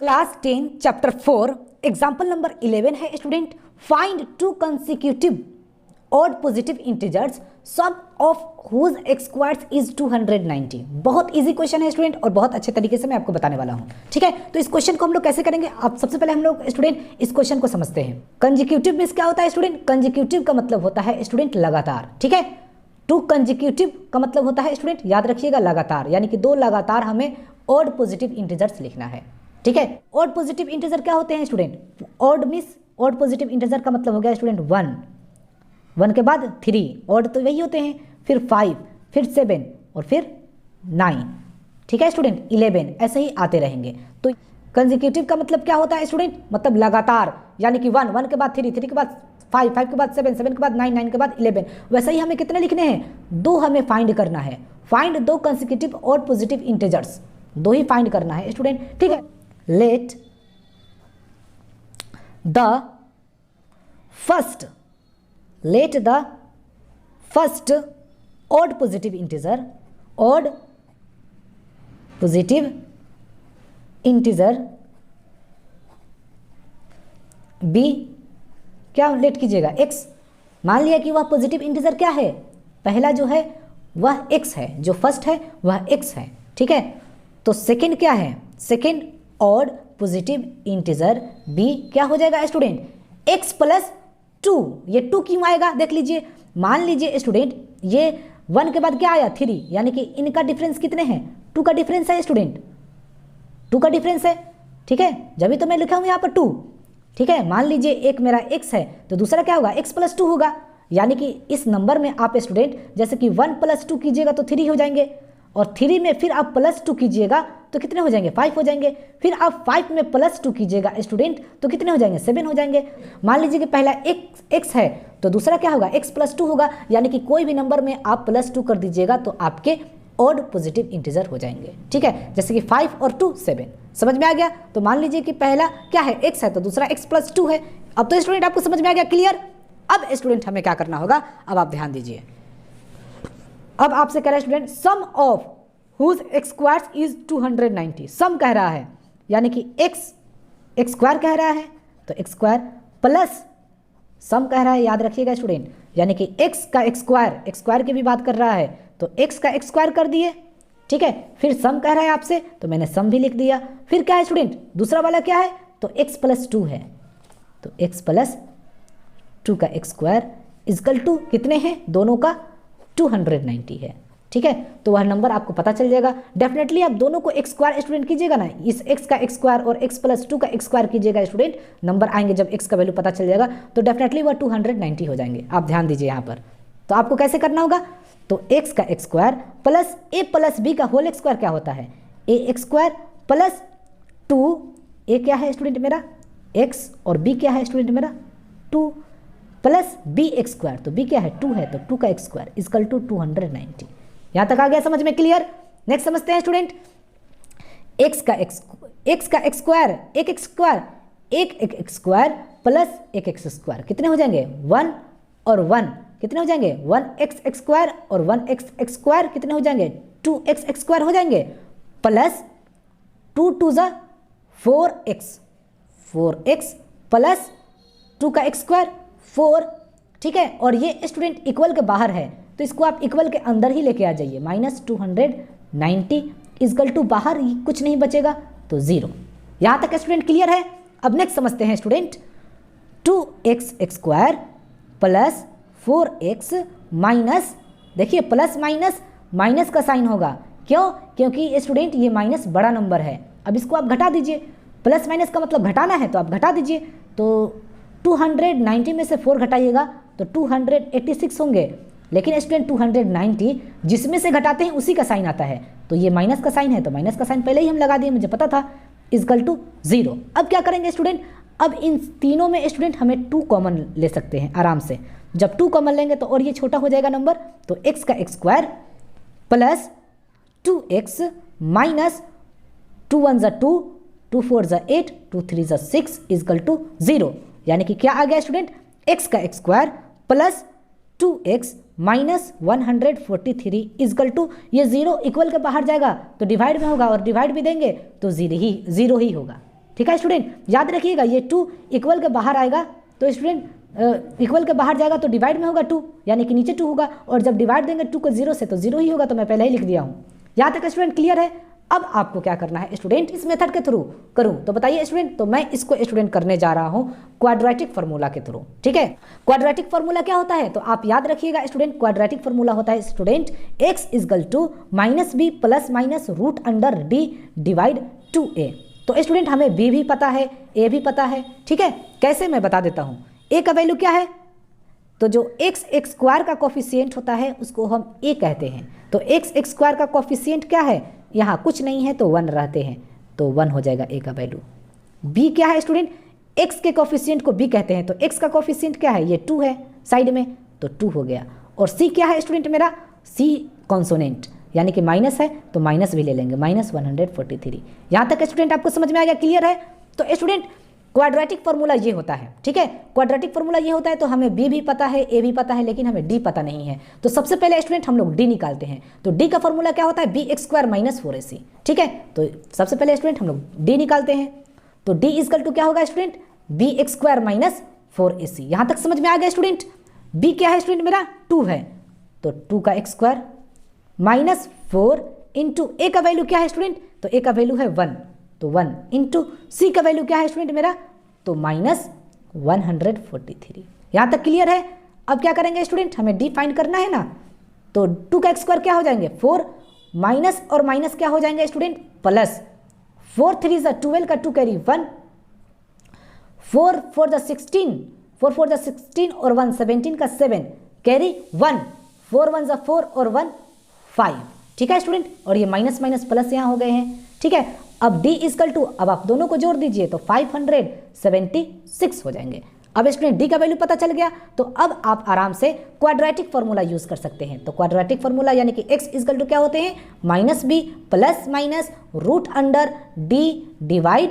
Class 10 chapter 4 example number 11 है student. Find two consecutive odd positive integers sum of whose x squares is 290। बहुत easy question है student और बहुत अच्छे तरीके से मैं आपको बताने वाला हूं। ठीक है, तो इस क्वेश्चन को हम लोग कैसे करेंगे, आप सबसे पहले हम लोग स्टूडेंट इस क्वेश्चन को समझते हैं। कंसेक्यूटिव मींस क्या होता है स्टूडेंट? कंसेक्यूटिव का मतलब होता है स्टूडेंट लगातार। ठीक है, टू कंसेक्यूटिव का मतलब होता है स्टूडेंट, याद रखिएगा, लगातार, यानी कि दो लगातार हमें ऑड पॉजिटिव इंटीजर्स लिखना है। ठीक है, ऑड पॉजिटिव इंटीजर क्या होते हैं student? Odd means odd positive integer का मतलब हो गया स्टूडेंट 1 के बाद 3, ऑड तो वही होते हैं, फिर 5, फिर 7 और फिर 9। ठीक है स्टूडेंट, 11, ऐसे ही आते रहेंगे। तो कंसेक्यूटिव का मतलब क्या होता है स्टूडेंट? मतलब लगातार, यानी कि 1 के बाद 3 के बाद 5 के बाद 7 के बाद 9 के बाद 11। वैसे ही हमें कितने लिखने हैं? 2 हमें फाइंड करना है। Find 2 consecutive odd positive integers, 2 ही फाइंड करना है स्टूडेंट। ठीक है, let the first odd positive integer b क्या लेट कीजिएगा x। मान लिया कि वह पॉजिटिव इंटीजर क्या है? पहला जो है वह x है, जो फर्स्ट है वह x है। ठीक है, तो सेकंड क्या है? Second odd positive integer b क्या हो जाएगा स्टूडेंट? x plus 2। ये 2 क्यों आएगा देख लीजिए। मान लीजिए स्टूडेंट ये 1 के बाद क्या आया? 3, यानी कि इनका डिफरेंस कितने हैं? 2 का डिफरेंस है स्टूडेंट, 2 का डिफरेंस है। ठीक है, जब भी तो मैं लिखा हूं यहाँ पर 2। ठीक है, मान लीजिए एक मेरा x है तो दूसरा क्या होगा? x प्लस 2 होगा। यानी कि इस नंबर में आप स्टूडेंट जैसे कि 1 प्लस 2 कीजिएगा तो 3 हो जाएंगे, और 3 में फिर आप प्लस 2 कीजिएगा तो कितने हो जाएंगे? 5 हो जाएंगे। फिर आप 5 में प्लस 2 कीजिएगा स्टूडेंट तो कितने हो जाएंगे? 7 हो जाएंगे। मान लीजिए कि पहला x है तो दूसरा क्या होगा? x प्लस 2 होगा। यानी कि कोई भी नंबर में आप प्लस 2 कर दीजिएगा तो आपके ऑड पॉजिटिव इंटीजर हो जाएंगे। ठीक है, जैसे कि 5 और 2 7। समझ में आ गया? तो मान लीजिए कि पहला क्या है? x है तो दूसरा x प्लस 2 है। अब तो स्टूडेंट आपको समझ में आ गया, क्लियर। अब स्टूडेंट हमें क्या करना होगा, अब आप ध्यान दीजिए। अब आपसे कह रहा है student sum of whose x squares is 290। Sum कह रहा है, यानी कि एक्स स्क्वायर कह रहा है तो एक्स स्क्वायर प्लस सम कह रहा है, याद रखिएगा स्टूडेंट, यानी कि एक्स का एक्स स्क्वायर की भी बात कर रहा है तो एक्स का एक्स स्क्वायर कर दिए। ठीक है, फिर सम कह रहा है आपसे तो मैंने सम भी लिख दिया। फिर क्या है स्टूडेंट? दूसरा वाला क्या है? तो एक्स प्लस 2 है तो एक्स प्लस 2 का एक्स स्क्वायर इजकल टू कितने हैं? दोनों का 290 है। ठीक है, तो वह नंबर आपको पता चल जाएगा। डेफिनेटली आप दोनों को एक्स स्क्वायर स्टूडेंट कीजिएगा ना, इस एक्स का एक्स स्क्वायर और एक्स प्लस 2 का एक्स स्क्वायर कीजिएगा स्टूडेंट, नंबर आएंगे जब एक्स का वैल्यू पता चल जाएगा तो डेफिनेटली वह 290 हो जाएंगे। आप ध्यान दीजिए यहाँ पर। तो आपको कैसे करना होगा? तो एक्स का एक्स स्क्वायर प्लस ए प्लस बी का होल एक्स स्क्वायर क्या होता है? ए एक्स स्क्वायर प्लस 2, ए क्या है स्टूडेंट मेरा? एक्स, और बी क्या है स्टूडेंट मेरा? 2 प्लस बी एक्स स्क्वायर, तो बी क्या है? 2 है तो 2 का एक्स स्क्वायर इजकल टू 290। यहां तक आ गया समझ में? क्लियर। नेक्स्ट समझते हैं स्टूडेंट। एक्स का एक्स स्क्वायर, एक एक्स स्क्वायर प्लस एक एक्स स्क्वायर कितने हो जाएंगे? 1 और 1 कितने हो जाएंगे? 1x स्क्वायर और 1x स्क्वायर कितने हो जाएंगे? 2x स्क्वायर हो जाएंगे, प्लस 2 2 जा 4x प्लस 2 का एक्स स्क्वायर 4। ठीक है, और ये स्टूडेंट इक्वल के बाहर है तो इसको आप इक्वल के अंदर ही लेके आ जाइए। -290 इजकल टू बाहर ही कुछ नहीं बचेगा तो 0। यहां तक स्टूडेंट क्लियर है? अब नेक्स्ट समझते हैं student. 2x square plus 4x minus, देखिए प्लस माइनस का साइन होगा, क्यों? क्योंकि स्टूडेंट ये माइनस बड़ा नंबर है। अब इसको आप घटा दीजिए, प्लस माइनस का मतलब घटाना है तो आप घटा दीजिए। तो 290 में से 4 घटाइएगा तो 286 होंगे, लेकिन स्टूडेंट 290 जिसमें से घटाते हैं उसी का साइन आता है, तो ये माइनस का साइन है तो माइनस का साइन पहले ही हम लगा दिए, मुझे पता था, इजकल टू 0। अब क्या करेंगे स्टूडेंट? अब इन तीनों में स्टूडेंट हमें 2 कॉमन ले सकते हैं आराम से। जब 2 कॉमन लेंगे तो और ये छोटा हो जाएगा नंबर, तो एक्स का x square plus 2x minus 2 1 जा 2, 2 4 जा 8, 2 3 जा 6 इजकल टू 0। यानी कि क्या आ गया स्टूडेंट? एक्स का x square plus 2x minus 143 equal to, ये 0 इक्वल के बाहर जाएगा तो डिवाइड में होगा, और डिवाइड भी देंगे तो 0 ही होगा। ठीक है स्टूडेंट, याद रखिएगा ये 2 इक्वल के बाहर आएगा तो स्टूडेंट इक्वल के बाहर जाएगा तो डिवाइड में होगा 2, यानी कि नीचे 2 होगा, और जब डिवाइड देंगे 2 को 0 से तो 0 ही होगा, तो मैं पहले ही लिख दिया हूँ। यहाँ तक स्टूडेंट क्लियर है। अब आपको क्या करना है स्टूडेंट, इस मेथड के थ्रू करूँ तो बताइए स्टूडेंट, तो मैं इसको स्टूडेंट करने जा रहा हूँ क्वाड्रेटिक फार्मूला के थ्रू, ठीक है। क्वाड्रेटिक फार्मूला क्या होता है, तो आप याद रखिएगा स्टूडेंट, क्वाड्रेटिक फार्मूला होता है student x equal to -b plus minus root under d divide 2a। तो स्टूडेंट हमें b भी पता है, a भी पता है, ठीक है। कैसे, मैं बता देता हूँ। a का वैल्यू क्या है, तो जो x स्क्वायर का कोफिशिएंट होता है उसको हम a कहते हैं। तो x स्क्वायर का कोफिशिएंट क्या है, यहाँ कुछ नहीं है तो 1 रहते हैं, तो 1 हो जाएगा a का वैल्यू। b क्या है स्टूडेंट, x के कोफिशिएंट को b कहते हैं, तो x का कोफिशिएंट क्या है, ये 2 है साइड में, तो 2 हो गया। और c क्या है स्टूडेंट मेरा, c कॉन्सोनेंट यानी कि माइनस है तो माइनस भी ले लेंगे, -143। यहाँ तक स्टूडेंट आपको समझ में आ गया, क्लियर है। तो स्टूडेंट क्वाड्रेटिक फार्मूला ये होता है, ठीक है। क्वाड्रेटिक फार्मूला ये होता है, तो हमें b भी पता है, a भी पता है, लेकिन हमें d पता नहीं है। तो सबसे पहले स्टूडेंट हम लोग d निकालते हैं। तो d का फार्मूला क्या होता है, bx स्क्वायर माइनस 4ac, ठीक है। तो सबसे पहले स्टूडेंट हम लोग d निकालते हैं। तो d इक्वल टू क्या होगा student, bx square minus 4ac। यहाँ तक समझ में आ गया स्टूडेंट। b क्या है स्टूडेंट मेरा, 2 है, तो 2 का x square minus 4 into a का वैल्यू क्या है स्टूडेंट, तो a का वैल्यू है 1, तो 1 इंटू c का वैल्यू क्या है स्टूडेंट मेरा, तो -143। यहाँ तक क्लियर है। अब क्या करेंगे स्टूडेंट, हमें d फाइंड करना है ना, तो 2 का स्क्वायर क्या हो जाएंगे 4, माइनस और माइनस क्या हो जाएंगे स्टूडेंट प्लस, 4 3 ज़ा 12 का 2 कैरी 1, 4 4 ज़ा 16, 4 4 ज़ा 16 और 1 17 का 7 कैरी 1, 4 1 ज़ा 4 और 1 5, ठीक है स्टूडेंट। और ये माइनस माइनस प्लस यहाँ हो गए हैं, ठीक है। अब d इक्वल टू, अब आप दोनों को जोड़ दीजिए तो 576 हो जाएंगे। अब स्टूडेंट d का वैल्यू पता चल गया, तो अब आप आराम से क्वाड्रेटिक फार्मूला यूज कर सकते हैं। तो क्वाड्रेटिक फार्मूला यानी कि x इक्वल टू क्या होते हैं, -b plus minus root under d divide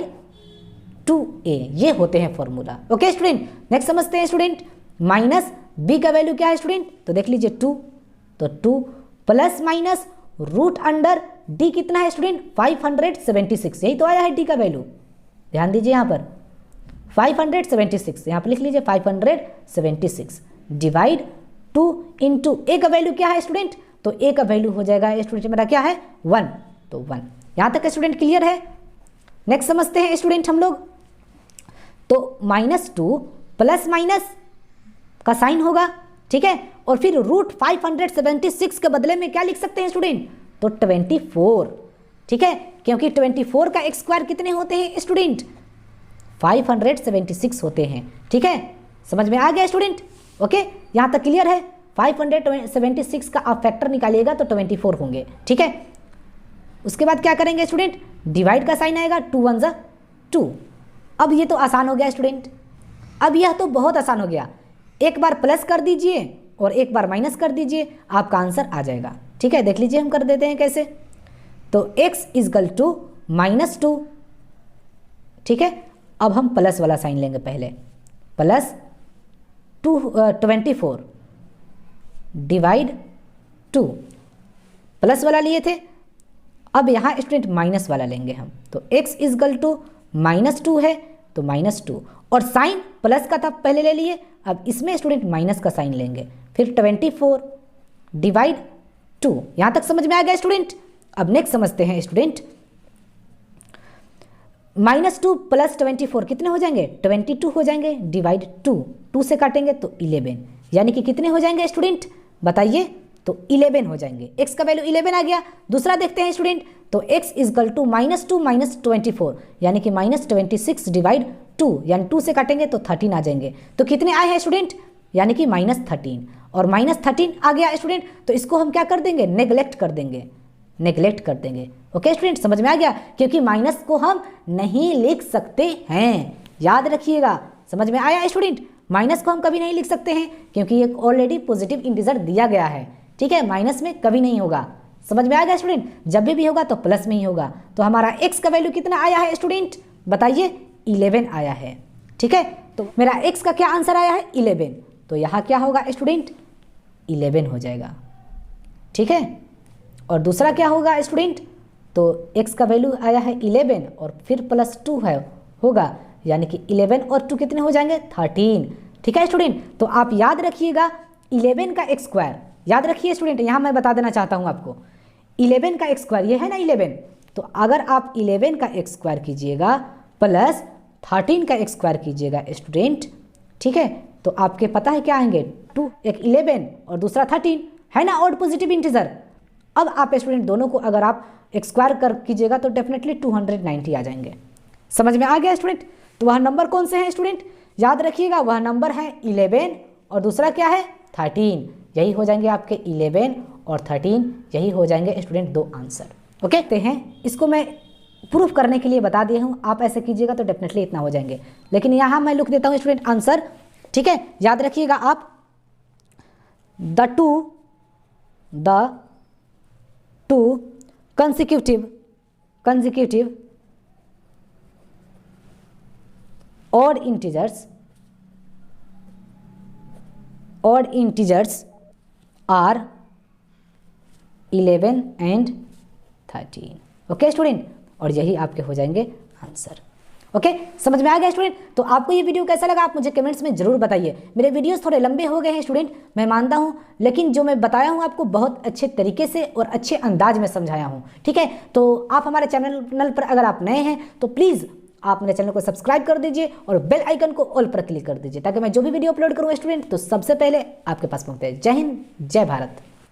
2a, ये होते हैं फॉर्मूला। ओके स्टूडेंट, नेक्स्ट समझते हैं स्टूडेंट। -b का वैल्यू क्या है स्टूडेंट, तो देख लीजिए 2, तो 2 plus minus root under d कितना है स्टूडेंट, 576, यही तो आया है d का वैल्यू। ध्यान दीजिए यहाँ पर 576, यहाँ पर लिख लीजिए 576 डिवाइड 2 इंटू a का वैल्यू क्या है स्टूडेंट, तो a का वैल्यू हो जाएगा स्टूडेंट मेरा क्या है 1, तो 1। यहाँ तक स्टूडेंट क्लियर है। नेक्स्ट समझते हैं स्टूडेंट हम लोग। तो -2 प्लस माइनस का साइन होगा, ठीक है, और फिर रूट 576 के बदले में क्या लिख सकते हैं स्टूडेंट, तो 24, ठीक है, क्योंकि 24 का x स्क्वायर कितने होते हैं स्टूडेंट, 576 होते हैं, ठीक है। समझ में आ गया स्टूडेंट, ओके, यहाँ तक क्लियर है। 576 का आप फैक्टर निकालिएगा तो 24 होंगे, ठीक है। उसके बाद क्या करेंगे स्टूडेंट, डिवाइड का साइन आएगा, 2 1 ज़ा 2। अब ये तो आसान हो गया स्टूडेंट, अब यह तो बहुत आसान हो गया। एक बार प्लस कर दीजिए और एक बार माइनस कर दीजिए, आपका आंसर आ जाएगा, ठीक है। देख लीजिए हम कर देते हैं कैसे। तो x इक्वल टू -2, ठीक है। अब हम प्लस वाला साइन लेंगे पहले, प्लस 24 डिवाइड 2, प्लस वाला लिए थे, अब यहाँ स्टूडेंट माइनस वाला लेंगे हम। तो x इक्वल टू -2 है तो -2, और साइन प्लस का था पहले ले लिए, अब इसमें स्टूडेंट माइनस का साइन लेंगे, फिर 24 डिवाइड 2। यहाँ तक समझ में आ गया स्टूडेंट। अब नेक्स्ट समझते हैं स्टूडेंट, -2 प्लस 24 कितने हो जाएंगे, 22 हो जाएंगे, डिवाइड 2 से काटेंगे तो 11, यानी कि कितने हो जाएंगे स्टूडेंट बताइए, तो 11 हो जाएंगे। x का वैल्यू 11 आ गया। दूसरा देखते हैं स्टूडेंट, तो x इक्वल टू -2 माइनस 24, यानी कि -26 डिवाइड 2, यानी 2 से काटेंगे तो 13 आ जाएंगे। तो कितने आए हैं स्टूडेंट, यानी कि -13, और -13 आ गया स्टूडेंट, तो इसको हम क्या कर देंगे, नेग्लेक्ट कर देंगे, नेग्लेक्ट कर देंगे। ओके स्टूडेंट, समझ में आ गया, क्योंकि माइनस को हम नहीं लिख सकते हैं, याद रखिएगा। समझ में आया स्टूडेंट, माइनस को हम कभी नहीं लिख सकते हैं क्योंकि ये ऑलरेडी पॉजिटिव इंटीजर दिया गया है, ठीक है, माइनस में कभी नहीं होगा। समझ में आ गया स्टूडेंट, जब भी होगा तो प्लस में ही होगा। तो हमारा x का वैल्यू कितना आया है स्टूडेंट बताइए, 11 आया है, ठीक है। तो मेरा x का क्या आंसर आया है 11, तो यहाँ क्या होगा स्टूडेंट 11 हो जाएगा, ठीक है। और दूसरा क्या होगा स्टूडेंट, तो x का वैल्यू आया है 11 और फिर +2 है, होगा, यानी कि 11 और 2 कितने हो जाएंगे 13। ठीक है स्टूडेंट, तो आप याद रखिएगा 11 का एक्स स्क्वायर, याद रखिए स्टूडेंट, यहाँ मैं बता देना चाहता हूँ आपको 11 का एक्स स्क्वायर, ये है ना 11, तो अगर आप 11 का एक्स स्क्वायर कीजिएगा प्लस 13 का एक्स स्क्वायर कीजिएगा स्टूडेंट, ठीक है, तो आपके पता है क्या आएंगे 2, एक 11 और दूसरा 13, है ना ऑड पॉजिटिव इंटीजर। अब आप स्टूडेंट दोनों को अगर आप एक्स स्क्वायर कर कीजिएगा तो डेफिनेटली 290 आ जाएंगे। समझ में आ गया स्टूडेंट? तो वह नंबर कौन से हैं स्टूडेंट, याद रखिएगा वह नंबर है 11 और दूसरा क्या है 13, यही हो जाएंगे आपके 11 और 13, यही हो जाएंगे स्टूडेंट दो आंसर। ओके ते हैं, इसको मैं प्रूफ करने के लिए बता दिया हूँ, आप ऐसे कीजिएगा तो डेफिनेटली इतना हो जाएंगे, लेकिन यहाँ मैं लिख देता हूँ स्टूडेंट आंसर। ठीक है, याद रखिएगा आप the two consecutive odd integers are 11 and 13। Okay student, और यही आपके हो जाएंगे आंसर। ओके, समझ में आ गया स्टूडेंट? तो आपको ये वीडियो कैसा लगा आप मुझे कमेंट्स में जरूर बताइए। मेरे वीडियोस थोड़े लंबे हो गए हैं स्टूडेंट, मैं मानता हूँ, लेकिन जो मैं बताया हूँ आपको बहुत अच्छे तरीके से और अच्छे अंदाज में समझाया हूँ। ठीक है, तो आप हमारे चैनल पर अगर आप नए हैं तो प्लीज़ आप मेरे चैनल को सब्सक्राइब कर दीजिए और बेल आइकन को ऑल पर क्लिक कर दीजिए, ताकि मैं जो भी वीडियो अपलोड करूँ स्टूडेंट तो सबसे पहले आपके पास पहुँचते हैं। जय हिंद, जय भारत।